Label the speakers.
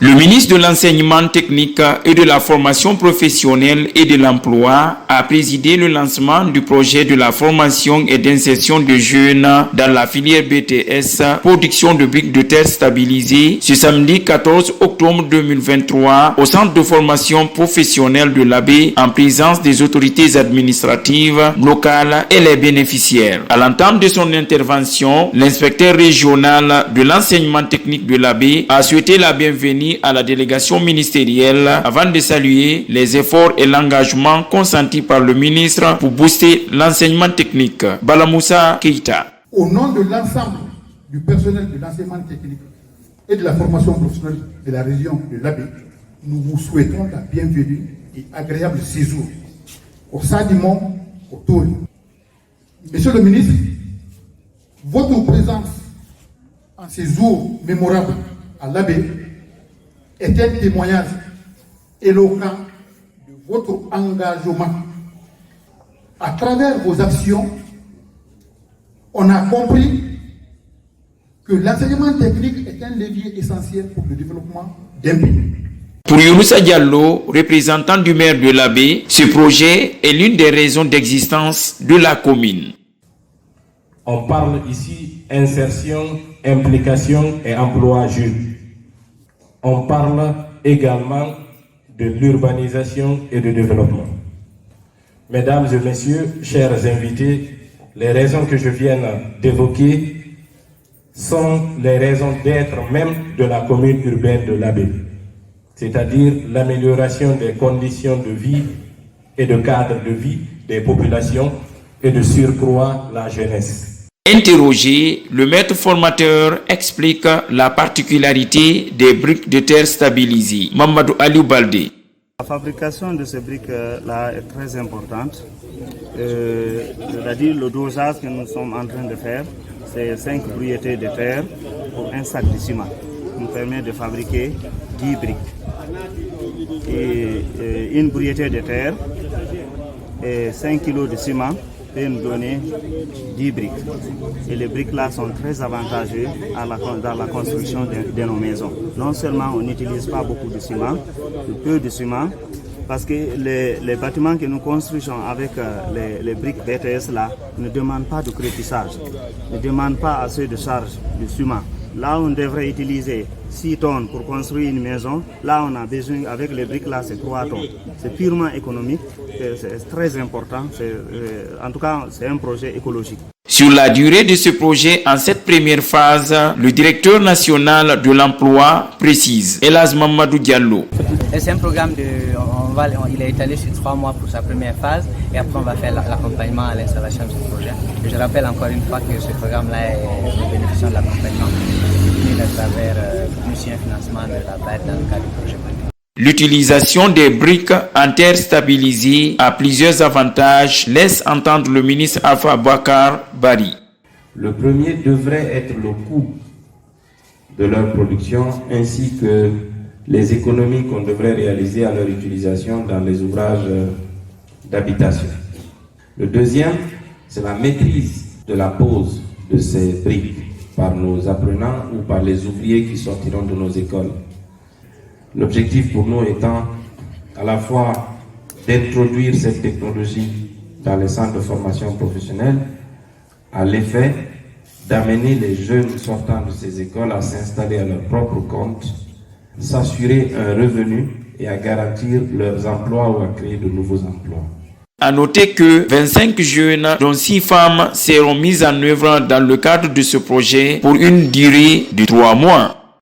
Speaker 1: Le ministre de l'Enseignement technique et de la formation professionnelle et de l'emploi a présidé le lancement du projet de la formation et d'insertion de jeunes dans la filière BTS production de briques de terre stabilisées ce samedi 14 octobre 2023 au centre de formation professionnelle de l'Abbé en présence des autorités administratives locales et les bénéficiaires. À l'entame de son intervention, l'inspecteur régional de l'enseignement technique de l'Abbé a souhaité la bienvenue à la délégation ministérielle avant de saluer les efforts et l'engagement consentis par le ministre pour booster l'enseignement technique. Balamoussa Keita.
Speaker 2: Au nom de l'ensemble du personnel de l'enseignement technique et de la formation professionnelle de la région de l'Abbé, nous vous souhaitons la bienvenue et agréable séjour au Sadimon, au Toul. Monsieur le ministre, votre présence en ces jours mémorables à l'Abbé est un témoignage éloquent de votre engagement. À travers vos actions, on a compris que l'enseignement technique est un levier essentiel pour le développement d'un pays.
Speaker 1: Pour Younoussa Diallo, représentant du maire de l'Abbé, ce projet est l'une des raisons d'existence de la commune.
Speaker 3: On parle ici insertion, implication et emploi jeune. On parle également de l'urbanisation et de développement. Mesdames et messieurs, chers invités, les raisons que je viens d'évoquer sont les raisons d'être même de la commune urbaine de l'Abbé, c'est-à-dire l'amélioration des conditions de vie et de cadre de vie des populations et de surcroît la jeunesse.
Speaker 1: Interrogé, le maître formateur explique la particularité des briques de terre stabilisées. Mamadou Aliou Baldé.
Speaker 4: La fabrication de ces briques-là est très importante. C'est-à-dire le dosage que nous sommes en train de faire, c'est 5 brouilletés de terre pour un sac de ciment. Ça nous permet de fabriquer 10 briques. Et une brouilleté de terre et 5 kg de ciment peut nous donner 10 briques. Et les briques-là sont très avantageuses dans la construction de nos maisons. Non seulement on n'utilise pas beaucoup de ciment, peu de ciment, parce que les bâtiments que nous construisons avec les briques BTS là ne demandent pas de crépissage, ne demandent pas assez de charge de ciment. Là, on devrait utiliser 6 tonnes pour construire une maison. Là, on a besoin, avec les briques là, c'est 3 tonnes. C'est purement économique, c'est très important. En tout cas, c'est un projet écologique.
Speaker 1: Sur la durée de ce projet, en cette première phase, le directeur national de l'emploi précise, Elaz Mamadou Diallo.
Speaker 5: C'est un programme il est étalé sur 3 mois pour sa première phase et après on va faire l'accompagnement à l'installation de ce projet. Et je rappelle encore une fois que ce programme-là est le bénéficiaire de l'accompagnement à travers un financement de la BAD dans le cadre du projet.
Speaker 1: L'utilisation des briques en terre stabilisée a plusieurs avantages, laisse entendre le ministre Alpha Bakar Bari.
Speaker 3: Le premier devrait être le coût de leur production ainsi que les économies qu'on devrait réaliser à leur utilisation dans les ouvrages d'habitation. Le deuxième, c'est la maîtrise de la pose de ces briques par nos apprenants ou par les ouvriers qui sortiront de nos écoles. L'objectif pour nous étant à la fois d'introduire cette technologie dans les centres de formation professionnelle, à l'effet d'amener les jeunes sortant de ces écoles à s'installer à leur propre compte, s'assurer un revenu et à garantir leurs emplois ou à créer de nouveaux emplois.
Speaker 1: À noter que 25 jeunes, dont 6 femmes, seront mises en œuvre dans le cadre de ce projet pour une durée de 3 mois.